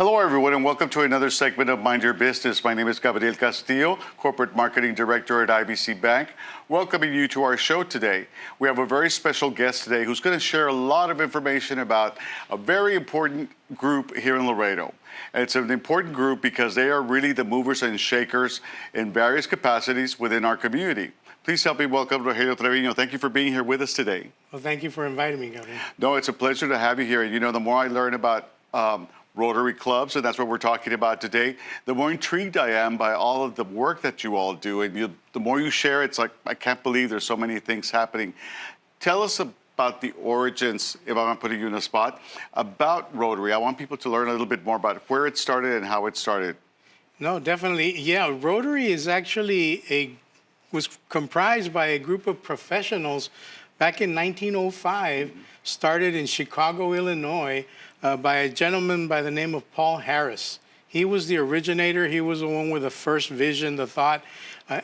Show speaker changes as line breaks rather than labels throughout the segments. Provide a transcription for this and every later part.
Hello, everyone, and welcome to another segment of Mind Your Business. My name is Gabriel Castillo, Corporate Marketing Director at IBC Bank, welcoming you to our show today. We have a very special guest today who's going to share a lot of information about a very important group here in Laredo. And it's an important group because they are really the movers and shakers in various capacities within our community. Please help me welcome Rogelio Trevino. Thank you for being here with us today.
Well, thank you for inviting me, Gabriel.
No, it's a pleasure to have you here. You know, the more I learn about Rotary clubs, and that's what we're talking about today, the more intrigued I am by all of the work that you all do. And the more you share, it's like, I can't believe there's so many things happening. Tell us about the origins, if I'm putting you in a spot, about Rotary. I want people to learn a little bit more about where it started and how it started.
No, definitely. Yeah, Rotary is actually was comprised by a group of professionals back in 1905, started in Chicago, Illinois, by a gentleman by the name of Paul Harris. He was the originator. He was the one with the first vision, the thought.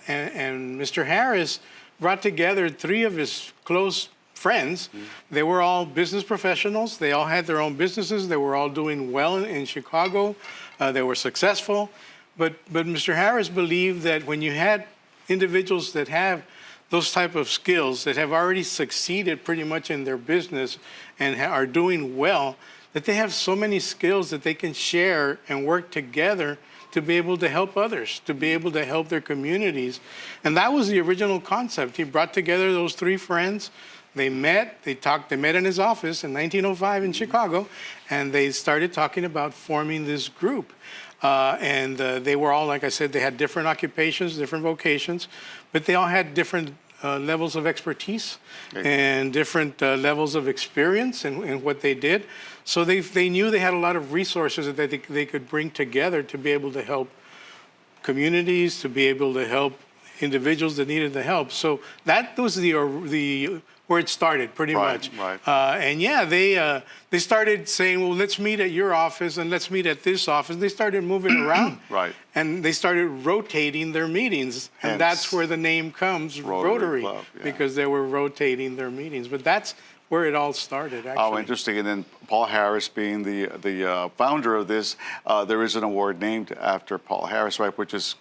And Mr. Harris brought together three of his close friends. They were all business professionals. They all had their own businesses. They were all doing well in Chicago. They were successful. But Mr. Harris believed that when you had individuals that have those type of skills, that have already succeeded pretty much in their business and are doing well, that they have so many skills that they can share and work together to be able to help others, to be able to help their communities. And that was the original concept. He brought together those three friends. They met, they met in his office in 1905 in Chicago, and they started talking about forming this group. They were all, like I said, they had different occupations, different vocations, but they all had different levels of expertise and different levels of experience in what they did. So they knew they had a lot of resources that they could bring together to be able to help communities, to be able to help individuals that needed the help. So that was the where it started, pretty much.
Right.
And yeah, they started saying, well, let's meet at your office and let's meet at this office. They started moving around.
Right.
And they started rotating their meetings. And that's where the name comes, Rotary
Club, yeah.
Because they were rotating their meetings. But that's where it all started, actually.
Oh, interesting. And then Paul Harris being the founder of this, there is an award named after Paul Harris, right, which is,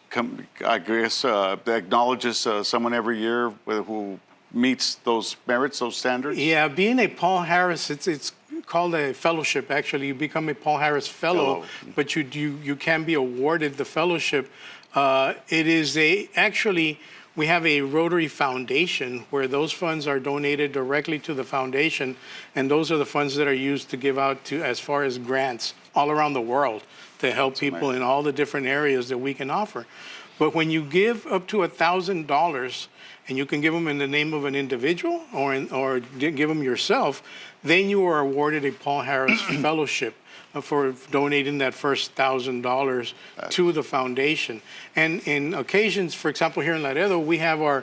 I guess, acknowledges someone every year who meets those merits, those standards?
Yeah, being a Paul Harris, it's called a fellowship, actually. You become a Paul Harris Fellow, but you can be awarded the fellowship. It is actually, we have a Rotary Foundation where those funds are donated directly to the foundation, and those are the funds that are used to give out to, as far as grants all around the world, to help people in all the different areas that we can offer. But when you give up to $1,000, and you can give them in the name of an individual or give them yourself, then you are awarded a Paul Harris Fellowship for donating that first $1,000 to the foundation. And in occasions, for example, here in Laredo, we have our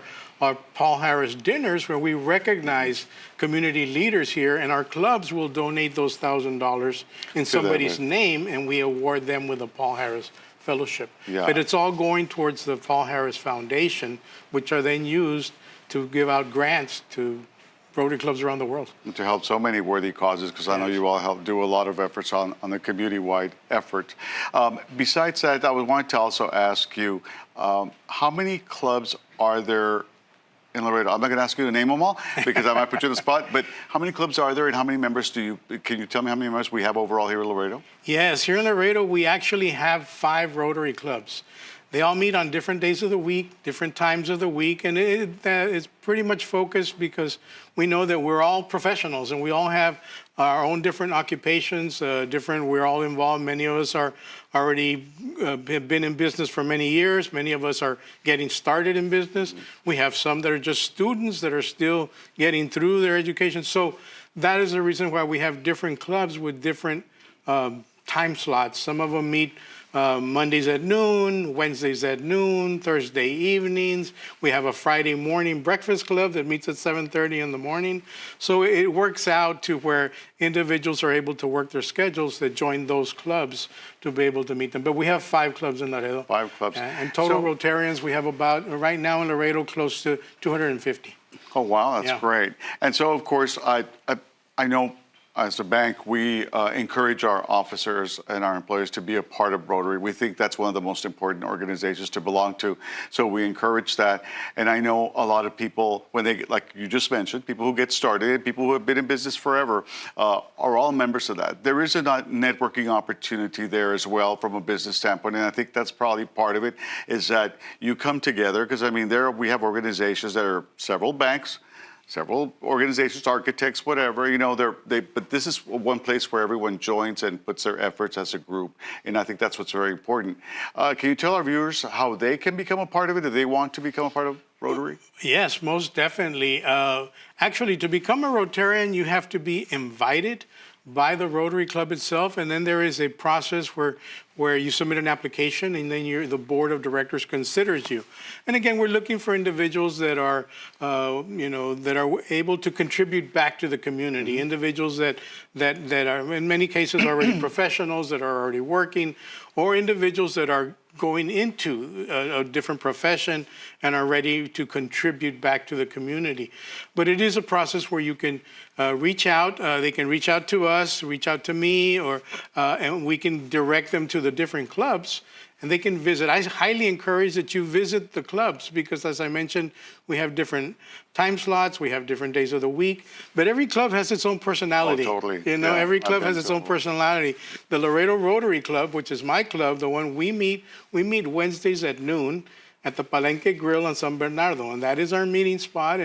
Paul Harris dinners where we recognize community leaders here, and our clubs will donate those $1,000 in somebody's name, and we award them with a Paul Harris Fellowship.
Yeah.
But it's all going towards the Paul Harris Foundation, which are then used to give out grants to Rotary clubs around the world.
And to help so many worthy causes, because I know you all do a lot of efforts on the community-wide effort. Besides that, I would want to also ask you, how many clubs are there in Laredo? I'm not going to ask you to name them all because I might put you on the spot, but how many clubs are there and how many members can you tell me how many members we have overall here in Laredo?
Yes, here in Laredo, we actually have 5 Rotary clubs. They all meet on different days of the week, different times of the week, and it's pretty much focused because we know that we're all professionals and we all have our own different occupations, we're all involved. Many of us are already have been in business for many years. Many of us are getting started in business. We have some that are just students that are still getting through their education. So that is the reason why we have different clubs with different time slots. Some of them meet Mondays at noon, Wednesdays at noon, Thursday evenings. We have a Friday morning breakfast club that meets at 7:30 in the morning. So it works out to where individuals are able to work their schedules that join those clubs to be able to meet them. But we have 5 clubs in Laredo.
5 clubs.
And total Rotarians, we have about, right now in Laredo, close to 250.
Oh, wow, that's great. And so, of course, I know as a bank, we encourage our officers and our employees to be a part of Rotary. We think that's one of the most important organizations to belong to. So we encourage that. And I know a lot of people, when they, like you just mentioned, people who get started, people who have been in business forever, are all members of that. There is a networking opportunity there as well from a business standpoint. And I think that's probably part of it, is that you come together, because I mean, there we have organizations that are several banks, several organizations, architects, whatever, you know, but this is one place where everyone joins and puts their efforts as a group. And I think that's what's very important. Can you tell our viewers how they can become a part of it if they want to become a part of Rotary?
Yes, most definitely. Actually, to become a Rotarian, you have to be invited by the Rotary Club itself, and then there is a process where you submit an application, and then the board of directors considers you. And again, we're looking for individuals that are, that are able to contribute back to the community. Individuals that are in many cases already professionals that are already working, or individuals that are going into a different profession and are ready to contribute back to the community. But it is a process where you can reach out. They can reach out to us, reach out to me, and we can direct them to the different clubs, and they can visit. I highly encourage that you visit the clubs because, as I mentioned, we have different time slots, we have different days of the week, but every club has its own personality.
Oh, totally.
You know,
Yeah,
every club
I've
has
been
its
to
own
all.
personality. The Laredo Rotary Club, which is my club, the one we meet Wednesdays at noon at the Palenque Grill on San Bernardo, and that is our meeting spot,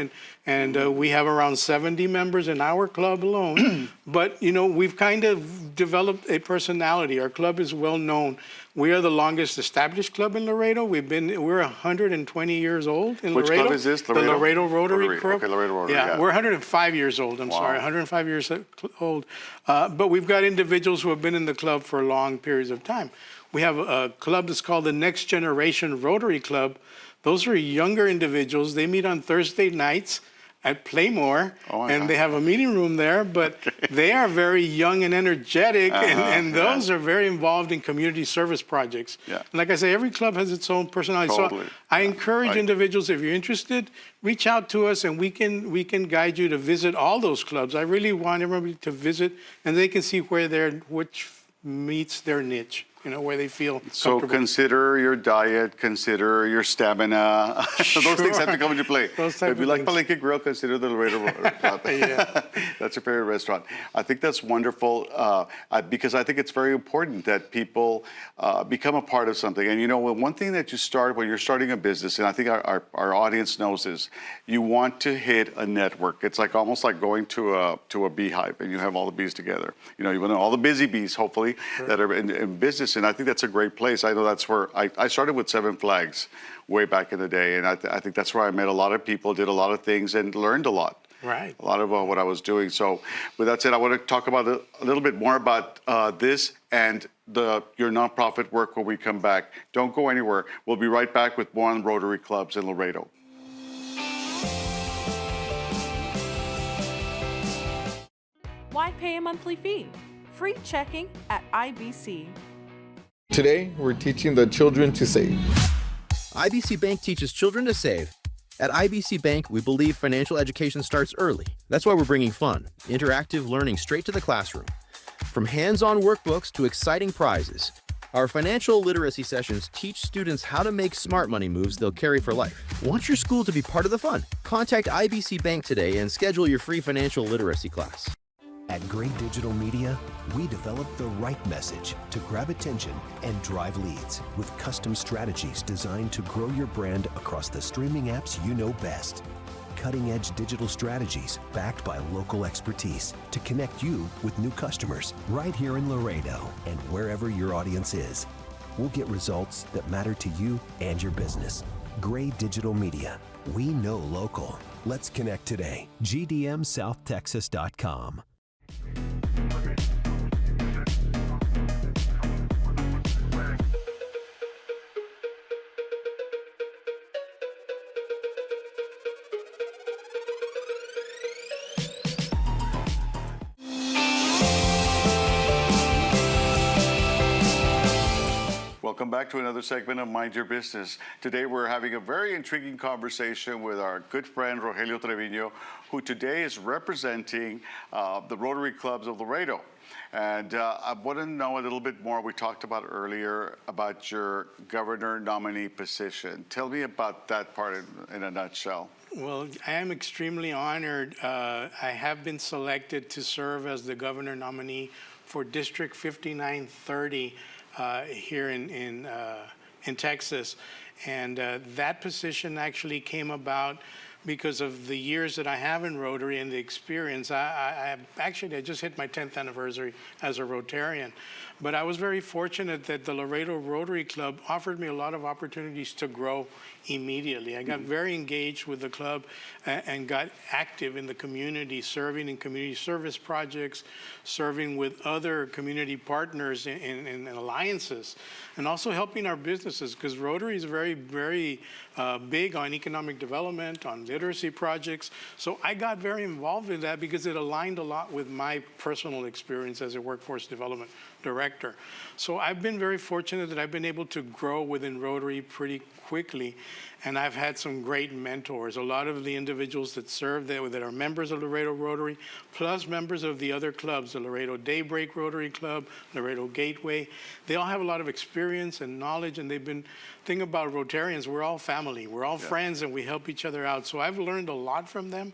and we have around 70 members in our club alone. But, you know, we've kind of developed a personality. Our club is well known. We are the longest established club in Laredo. We're 120 years old in
Which
Laredo.
club is this?
The Laredo Rotary Club.
Okay, Laredo Rotary, yeah.
We're 105 years old. I'm sorry, 105 years old. But we've got individuals who have been in the club for long periods of time. We have a club that's called the Next Generation Rotary Club. Those are younger individuals. They meet on Thursday nights at Playmore, and they have a meeting room there, but they are very young and energetic, and those are very involved in community service projects.
Yeah.
And like I say, every club has its own personality.
Totally.
So I encourage individuals, if you're interested, reach out to us, and we can guide you to visit all those clubs. I really want everybody to visit, and they can see which meets their niche. You know, where they feel
So
comfortable.
consider your diet, consider your stamina. Those things have to come into play.
Those type
If you
of
like
things.
Palenque Grill, consider the Laredo Club.
Yeah.
That's your favorite restaurant. I think that's wonderful because I think it's very important that people become a part of something. And you know, one thing that you start when you're starting a business, and I think our audience knows this, you want to hit a network. It's like almost like going to a beehive, and you have all the bees together. You know, you want all the busy bees, hopefully, that are in business. And I think that's a great place. I know that's where I started with Seven Flags way back in the day. And I think that's where I met a lot of people, did a lot of things, and learned a lot.
Right.
A lot of what I was doing. So with that said, I want to talk about a little bit more about this and your nonprofit work when we come back. Don't go anywhere. We'll be right back with more on Rotary Clubs in Laredo.
Why pay a monthly fee? Free checking at IBC.
Today, we're teaching the children to save.
IBC Bank teaches children to save. At IBC Bank, we believe financial education starts early. That's why we're bringing fun, interactive learning straight to the classroom. From hands-on workbooks to exciting prizes, our financial literacy sessions teach students how to make smart money moves they'll carry for life. Want your school to be part of the fun? Contact IBC Bank today and schedule your free financial literacy class.
At Gray Digital Media, we develop the right message to grab attention and drive leads with custom strategies designed to grow your brand across the streaming apps you know best. Cutting-edge digital strategies backed by local expertise to connect you with new customers right here in Laredo and wherever your audience is. We'll get results that matter to you and your business. Gray Digital Media. We know local. Let's connect today. GDMSouthTexas.com.
Welcome Welcome back to another segment of Mind Your Business. Today we're having a very intriguing conversation with our good friend Rogelio Trevino, who today is representing the Rotary Clubs of Laredo. And I want to know a little bit more. We talked about earlier about your governor nominee position. Tell me about that part in a nutshell.
Well, I am extremely honored. I have been selected to serve as the governor nominee for District 5930 here in Texas. And that position actually came about because of the years that I have in Rotary and the experience. I just hit my 10th anniversary as a Rotarian. But I was very fortunate that the Laredo Rotary Club offered me a lot of opportunities to grow immediately. I got very engaged with the club and got active in the community, serving in community service projects, serving with other community partners in alliances, and also helping our businesses, because Rotary is very, very big on economic development, on literacy projects. So I got very involved in that because it aligned a lot with my personal experience as a workforce development director. So I've been very fortunate that I've been able to grow within Rotary pretty quickly, and I've had some great mentors. A lot of the individuals that serve there that are members of Laredo Rotary, plus members of the other clubs, the Laredo Daybreak Rotary Club, Laredo Gateway, they all have a lot of experience and knowledge, and they've been, thing about Rotarians, we're all family, we're all friends, and we help each other out. So I've learned a lot from them.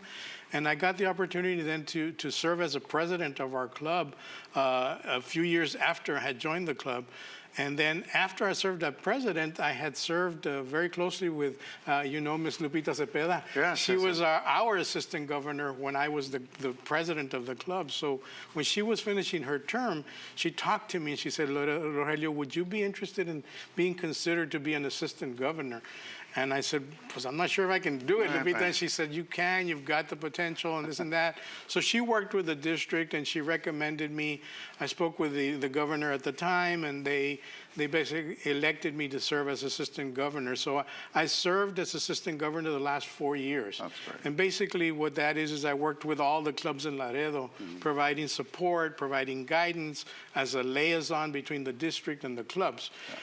And I got the opportunity then to serve as a president of our club a few years after I had joined the club. And then after I served as president, I had served very closely with, Ms. Lupita Cepeda.
Yes,
she was our assistant governor when I was the president of the club. So when she was finishing her term, she talked to me and she said, Rogelio, would you be interested in being considered to be an assistant governor? And I said, pues I'm not sure if I can do it, Lupita. And she said, you can, you've got the potential and this and that. So she worked with the district and she recommended me. I spoke with the governor at the time, and they basically elected me to serve as assistant governor. So I served as assistant governor the last 4 years.
That's great.
And basically what that is I worked with all the clubs in Laredo, providing support, providing guidance as a liaison between the district and the clubs. Yeah.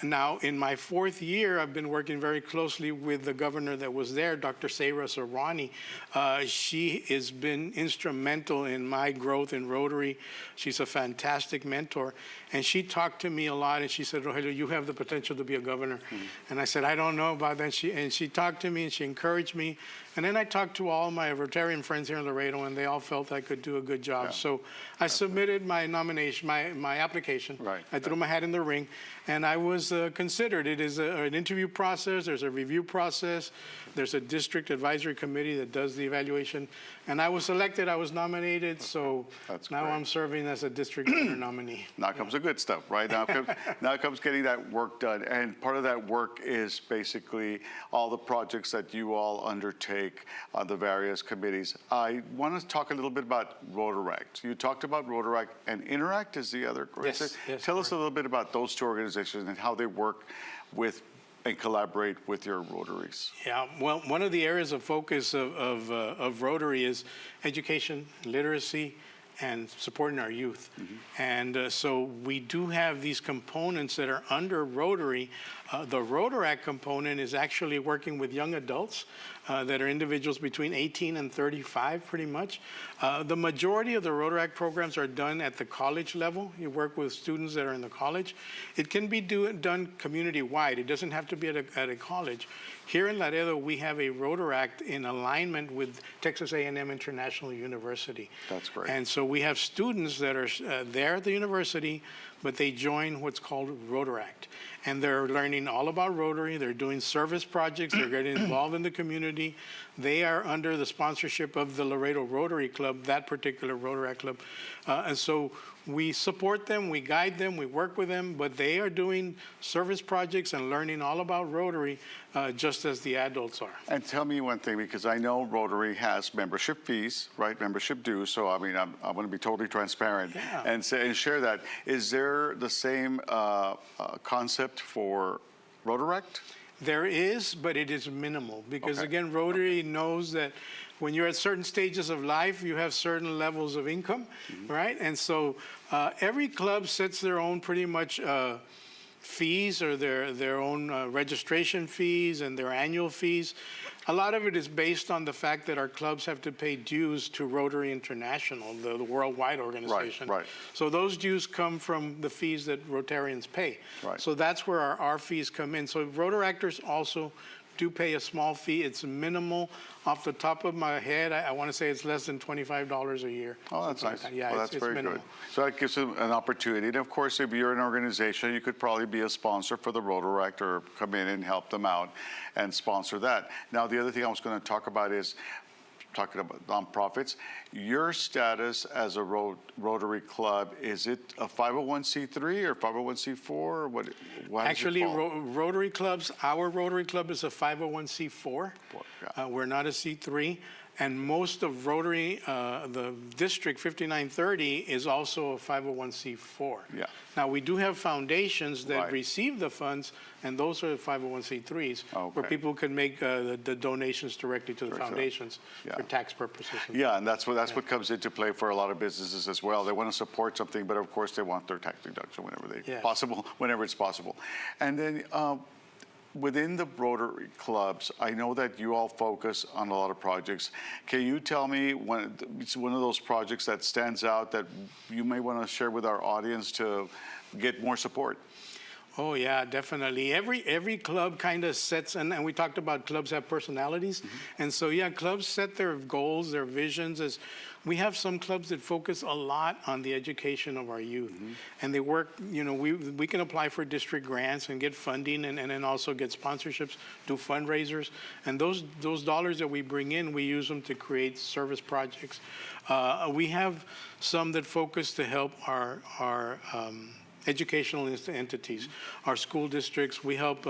Now, in my 4th year, I've been working very closely with the governor that was there, Dr. Sayra Sarwani. She has been instrumental in my growth in Rotary. She's a fantastic mentor. And she talked to me a lot, and she said, Rogelio, you have the potential to be a governor. And I said, I don't know about that. And she talked to me, and she encouraged me. And then I talked to all my Rotarian friends here in Laredo, and they all felt I could do a good job. Yeah. So I submitted my nomination, my application.
Right.
I threw my hat in the ring, and I was considered. It is an interview process. There's a review process. There's a district advisory committee that does the evaluation. And I was selected. I was nominated. So now I'm serving as a district governor nominee.
Now comes the good stuff, right? Now comes getting that work done. And part of that work is basically all the projects that you all undertake on the various committees. I want to talk a little bit about Rotaract. You talked about Rotaract, and Interact is the other.
Yes,
Tell us a little bit about those two organizations and how they work with and collaborate with your Rotaries.
Yeah, well, one of the areas of focus of Rotary is education, literacy, and supporting our youth. And so we do have these components that are under Rotary. The Rotaract component is actually working with young adults that are individuals between 18 and 35, pretty much. The majority of the Rotaract programs are done at the college level. You work with students that are in the college. It can be done community-wide. It doesn't have to be at a college. Here in Laredo, we have a Rotaract in alignment with Texas A&M International University.
That's great.
And so we have students that are there at the university, but they join what's called Rotaract. And they're learning all about Rotary. They're doing service projects. They're getting involved in the community. They are under the sponsorship of the Laredo Rotary Club, that particular Rotaract club. And so we support them, we guide them, we work with them, but they are doing service projects and learning all about Rotary just as the adults are.
And tell me one thing, because I know Rotary has membership fees, right? Membership dues. So, I mean, I'm going to be totally transparent and share that. Is there the same concept for Rotaract?
There is, but it is minimal because, again, Rotary knows that when you're at certain stages of life, you have certain levels of income, right? And so every club sets their own pretty much fees or their own registration fees and their annual fees. A lot of it is based on the fact that our clubs have to pay dues to Rotary International, the worldwide organization.
Right.
So those dues come from the fees that Rotarians pay.
Right.
So that's where our fees come in. So Rotaractors also do pay a small fee. It's minimal. Off the top of my head, I want to say it's less than $25 a year.
Oh, that's
something
nice.
like that. Yeah,
well,
it's
that's very
minimal.
good. So that gives them an opportunity. And of course, if you're an organization, you could probably be a sponsor for the Rotaract or come in and help them out and sponsor that. Now, the other thing I was going to talk about is talking about nonprofits. Your status as a Rotary Club, is it a 501c3 or 501c4? Or what?
Actually, Rotary clubs, our Rotary Club is a 501c4.
Yeah.
We're not a C3. And most of Rotary, the District 5930 is also a 501c4.
Yeah.
Now, we do have foundations that
Right.
receive the funds, and those are 501c3s, where
Okay.
people can make the donations directly to the
Sure.
foundations
Yeah.
for tax purposes.
Yeah, and that's what comes into play for a lot of businesses as well. They want to support something, but of course they want their tax deduction whenever it's possible. And then within the Rotary clubs, I know that you all focus on a lot of projects. Can you tell me it's one of those projects that stands out that you may want to share with our audience to get more support?
Oh yeah, definitely. Every club kind of sets, and we talked about clubs have personalities, and so yeah, clubs set their goals, their visions. As we have some clubs that focus a lot on the education of our youth, and they work. You know, we can apply for district grants and get funding, and then also get sponsorships, do fundraisers, and those dollars that we bring in, we use them to create service projects. We have some that focus to help our educational entities, our school districts. We help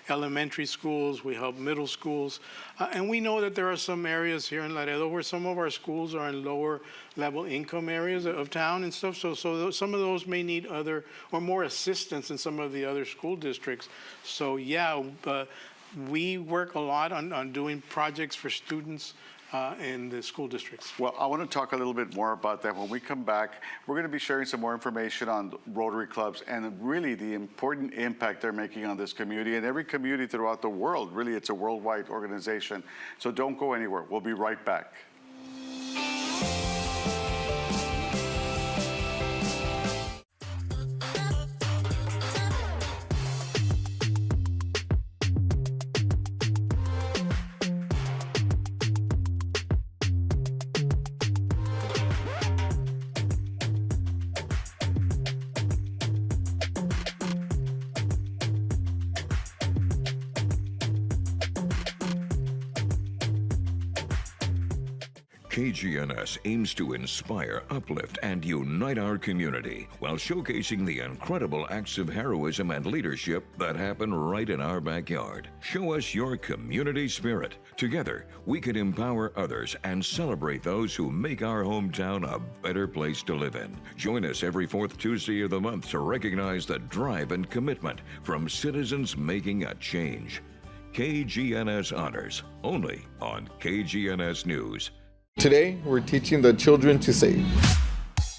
elementary schools, we help middle schools, and we know that there are some areas here in Laredo where some of our schools are in lower level income areas of town and stuff, so some of those may need other or more assistance in some of the other school districts. So yeah, we work a lot on doing projects for students in the school districts.
Well, I want to talk a little bit more about that when we come back. We're going to be sharing some more information on Rotary clubs and really the important impact they're making on this community and every community throughout the world. Really, it's a worldwide organization. So don't go anywhere. We'll be right back.
KGNS aims to inspire, uplift, and unite our community while showcasing the incredible acts of heroism and leadership that happen right in our backyard. Show us your community spirit. Together, we can empower others and celebrate those who make our hometown a better place to live in. Join us every fourth Tuesday of the month to recognize the drive and commitment from citizens making a change. KGNS Honors, only on KGNS News.
Today, we're teaching the children to save.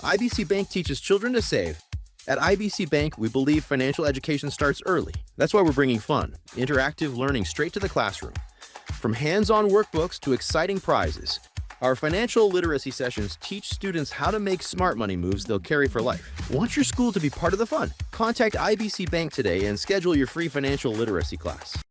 IBC Bank teaches children to save. At IBC Bank, we believe financial education starts early. That's why we're bringing fun, interactive learning straight to the classroom. From hands-on workbooks to exciting prizes, our financial literacy sessions teach students how to make smart money moves they'll carry for life. Want your school to be part of the fun? Contact IBC Bank today and schedule your free financial literacy class.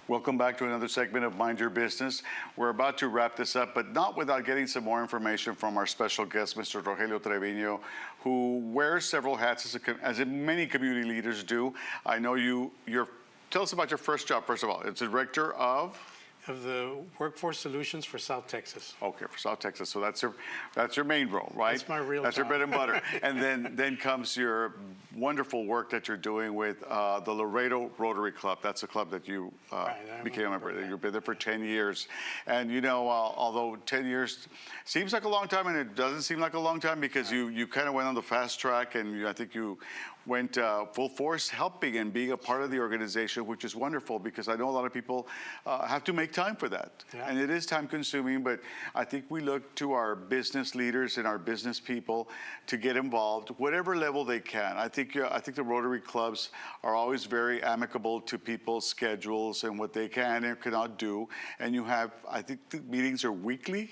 Welcome back to another segment of Mind Your Business. We're about to wrap this up, but not without getting some more information from our special guest, Mr. Rogelio Trevino, who wears several hats as many community leaders do. I know you're tell us about your first job, first of all. It's director of?
of the Workforce Solutions for South Texas.
Okay, for South Texas. So that's your main role, right?
That's my real
That's your
job.
bread and butter. And then comes your wonderful work that you're doing with the Laredo Rotary Club. That's a club that you
Right, I'm
became a
a
member.
member of that.
You've been there for 10 years. And you know, although 10 years seems like a long time, and it doesn't seem like a long time because you kind of went on the fast track, and I think you went full force helping and being a part of the organization, which is wonderful because I know a lot of people have to make time for that.
Yeah.
And it is time consuming, but I think we look to our business leaders and our business people to get involved, whatever level they can. I think the Rotary clubs are always very amicable to people's schedules and what they can and cannot do. And you have, I think the meetings are weekly.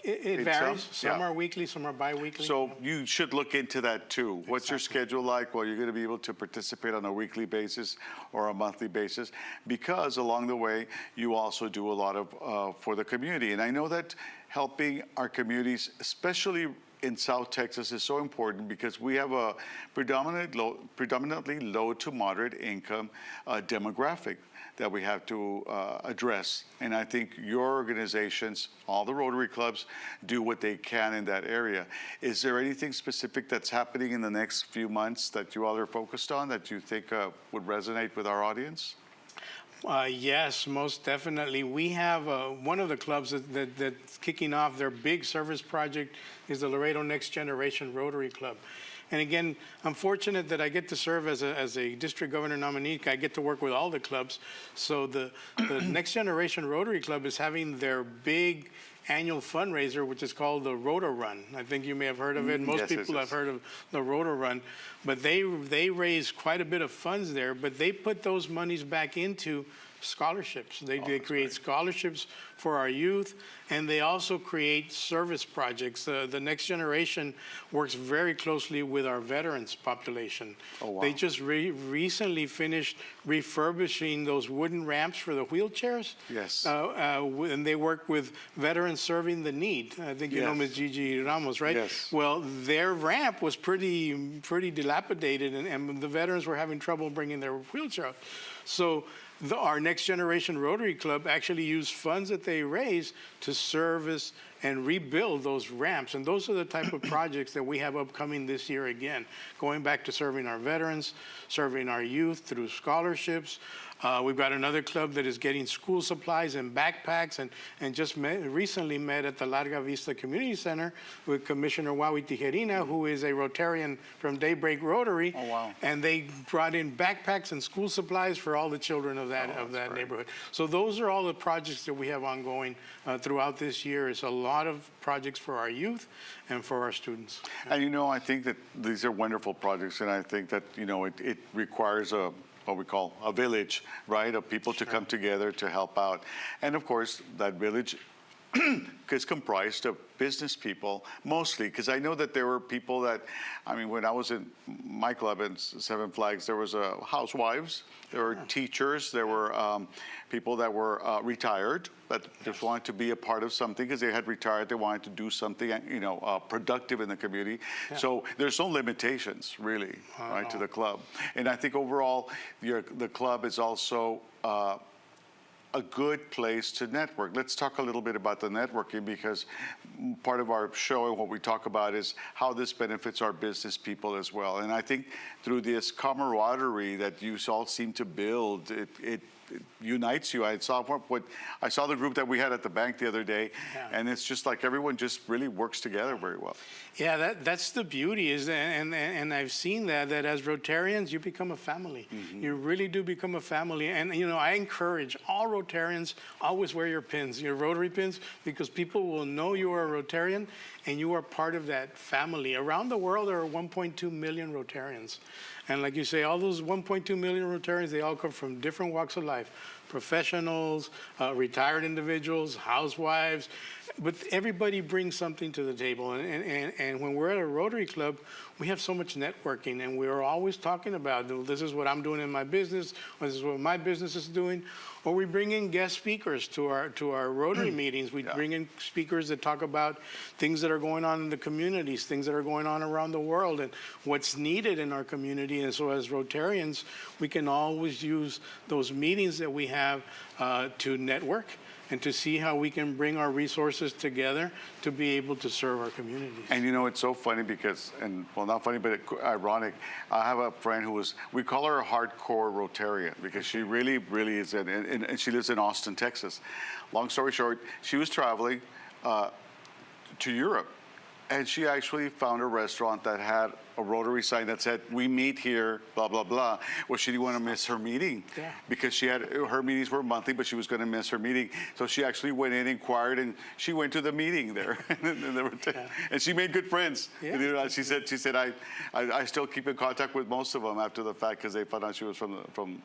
It
In
varies.
some,
Some
yeah.
are weekly, some are bi-weekly.
So you should look into that too. What's your schedule like? Well, you're going to be able to participate on a weekly basis or a monthly basis because along the way, you also do a lot of for the community. And I know that helping our communities, especially in South Texas, is so important because we have a predominantly low to moderate income demographic that we have to address. And I think your organizations, all the Rotary clubs, do what they can in that area. Is there anything specific that's happening in the next few months that you all are focused on that you think would resonate with our audience?
Yes, most definitely. We have one of the clubs that's kicking off their big service project is the Laredo Next Generation Rotary Club. And again, I'm fortunate that I get to serve as a district governor nominee. I get to work with all the clubs. So the Next Generation Rotary Club is having their big annual fundraiser, which is called the Rotary Run. I think you may have heard of it. Most
yes,
people
yes.
have heard of the Rotary Run. But they raise quite a bit of funds there, but they put those monies back into scholarships. They create scholarships for our youth, and they also create service projects. The Next Generation works very closely with our veterans population.
Oh, wow.
They just recently finished refurbishing those wooden ramps for the wheelchairs.
Yes.
And they work with veterans serving the need. I think you know
Yes.
Ms. Gigi Ramos, right?
Yes.
Well, their ramp was pretty dilapidated, and the veterans were having trouble bringing their wheelchair out. So our Next Generation Rotary Club actually used funds that they raised to service and rebuild those ramps. And those are the type of projects that we have upcoming this year again, going back to serving our veterans, serving our youth through scholarships. We've got another club that is getting school supplies and backpacks, and just recently met at the Larga Vista Community Center with Commissioner Wawi Tijerina, who is a Rotarian from Daybreak Rotary.
Oh, wow.
And they brought in backpacks and school supplies for all the children of that
great.
neighborhood. So those are all the projects that we have ongoing throughout this year. It's a lot of projects for our youth and for our students.
And you know, I think that these are wonderful projects, and I think that, you know, it requires what we call a village, right, of people to come together to help out. And of course, that village is comprised of business people, mostly, because I know that there were people that, I mean, when I was in my club in Seven Flags, there was housewives, there were teachers, there were people that were retired, that just wanted to be a part of something because they had retired, they wanted to do something, you know, productive in the community. So there's no limitations, really, right, to the club. And I think overall, the club is also a good place to network. Let's talk a little bit about the networking, because part of our show and what we talk about is how this benefits our business people as well. And I think through this camaraderie that you all seem to build, it unites you. I saw the group that we had at the bank the other day, and it's just like everyone just really works together very well.
Yeah, that's the beauty, is and I've seen that as Rotarians, you become a family. You really do become a family. And you know, I encourage all Rotarians, always wear your pins, your Rotary pins, because people will know you are a Rotarian and you are part of that family. Around the world, there are 1.2 million Rotarians. And like you say, all those 1.2 million Rotarians, they all come from different walks of life. Professionals, retired individuals, housewives, but everybody brings something to the table. And when we're at a Rotary Club, we have so much networking, and we're always talking about, this is what I'm doing in my business, or this is what my business is doing. Or we bring in guest speakers to our Rotary meetings. We bring in speakers that talk about things that are going on in the communities, things that are going on around the world, and what's needed in our community. community. And so as Rotarians, we can always use those meetings that we have to network and to see how we can bring our resources together to be able to serve our communities.
And you know, it's so funny because, and well, not funny, but ironic. I have a friend who was, we call her a hardcore Rotarian because she really, really is, and she lives in Austin, Texas. Long story short, she was traveling to Europe, and she actually found a restaurant that had a Rotary sign that said, "We meet here, blah, blah, blah." Well, she didn't want to miss her meeting because she had, her meetings were monthly, but she was going to miss her meeting. So she actually went in, inquired, and she went to the meeting there. And she made good friends.
Yeah.
And, you know, she said, I still keep in contact with most of them after the fact because they found out she was from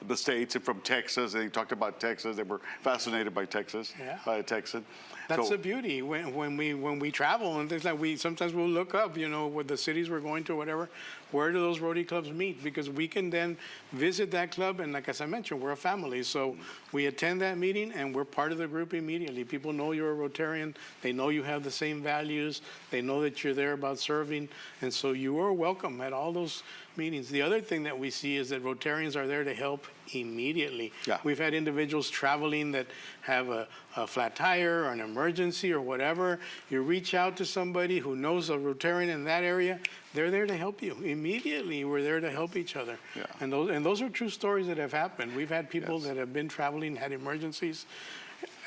the States and from Texas. And they talked about Texas. They were fascinated by Texas, by a Texan.
That's the beauty when we travel and things like sometimes we'll look up, you know, with the cities we're going to or whatever, where do those Rotary clubs meet? Because we can then visit that club, and like as I mentioned, we're a family, so we attend that meeting and we're part of the group immediately. People know you're a Rotarian, they know you have the same values, they know that you're there about serving, and so you are welcome at all those meetings. The other thing that we see is that Rotarians are there to help immediately. We've had individuals traveling that have a flat tire or an emergency or whatever. You reach out to somebody who knows a Rotarian in that area, they're there to help you. Immediately, we're there to help each other. And those are true stories that have happened. We've had people that have been traveling, had emergencies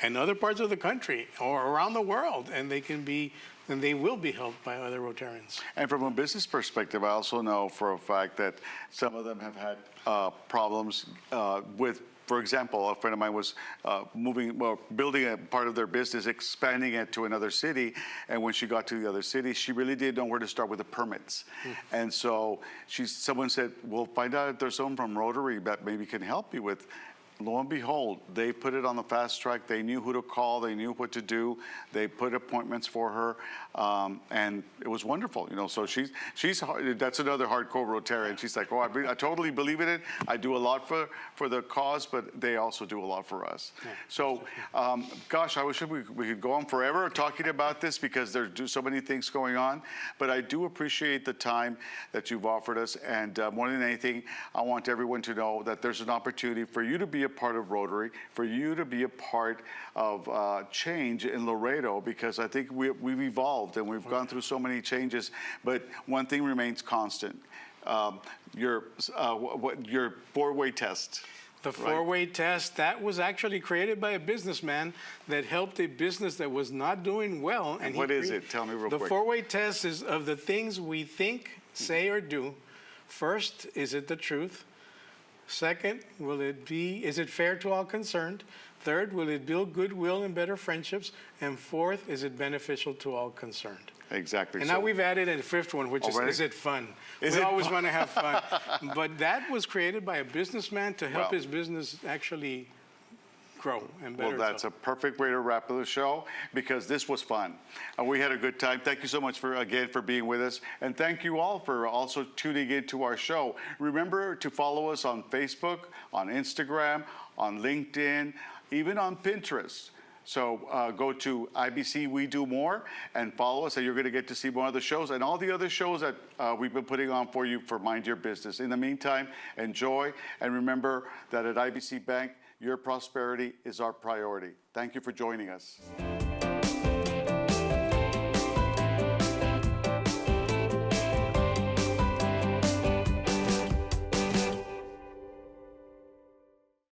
in other parts of the country or around the world, and they will be helped by other Rotarians.
And from a business perspective, I also know for a fact that some of them have had problems with, for example, a friend of mine was building a part of their business, expanding it to another city. And when she got to the other city, she really didn't know where to start with the permits. And so someone said, "Well, find out if there's someone from Rotary that maybe can help you with." Lo and behold, they put it on the fast track. They knew who to call. They knew what to do. They put appointments for her, and it was wonderful. You know, so she's that's another hardcore Rotarian. She's like, "Oh, I totally believe in it. I do a lot for the cause, but they also do a lot for us." So, gosh, I wish we could go on forever talking about this because there's so many things going on. But I do appreciate the time that you've offered us, and more than anything, I want everyone to know that there's an opportunity for you to be a part of Rotary, for you to be a part of change in Laredo, because I think we've evolved and we've gone through so many changes, but one thing remains constant, your four-way test.
The four-way test, that was actually created by a businessman that helped a business that was not doing well.
And what is it? Tell me real quick.
The four-way test is of the things we think, say, or do. First, is it the truth? Second, is it fair to all concerned? Third, will it build goodwill and better friendships? And fourth, is it beneficial to all concerned?
Exactly.
And now we've added a fifth one, which is it fun? We always want to have fun. But that was created by a businessman to help his business actually grow and better.
Well, that's a perfect way to wrap up the show because this was fun. We had a good time. Thank you so much again for being with us. And thank you all for also tuning into our show. Remember to follow us on Facebook, on Instagram, on LinkedIn, even on Pinterest. So go to IBC We Do More and follow us, and you're going to get to see more of the shows and all the other shows that we've been putting on for you for Mind Your Business. In the meantime, enjoy, and remember that at IBC Bank, your prosperity is our priority. Thank you for joining us.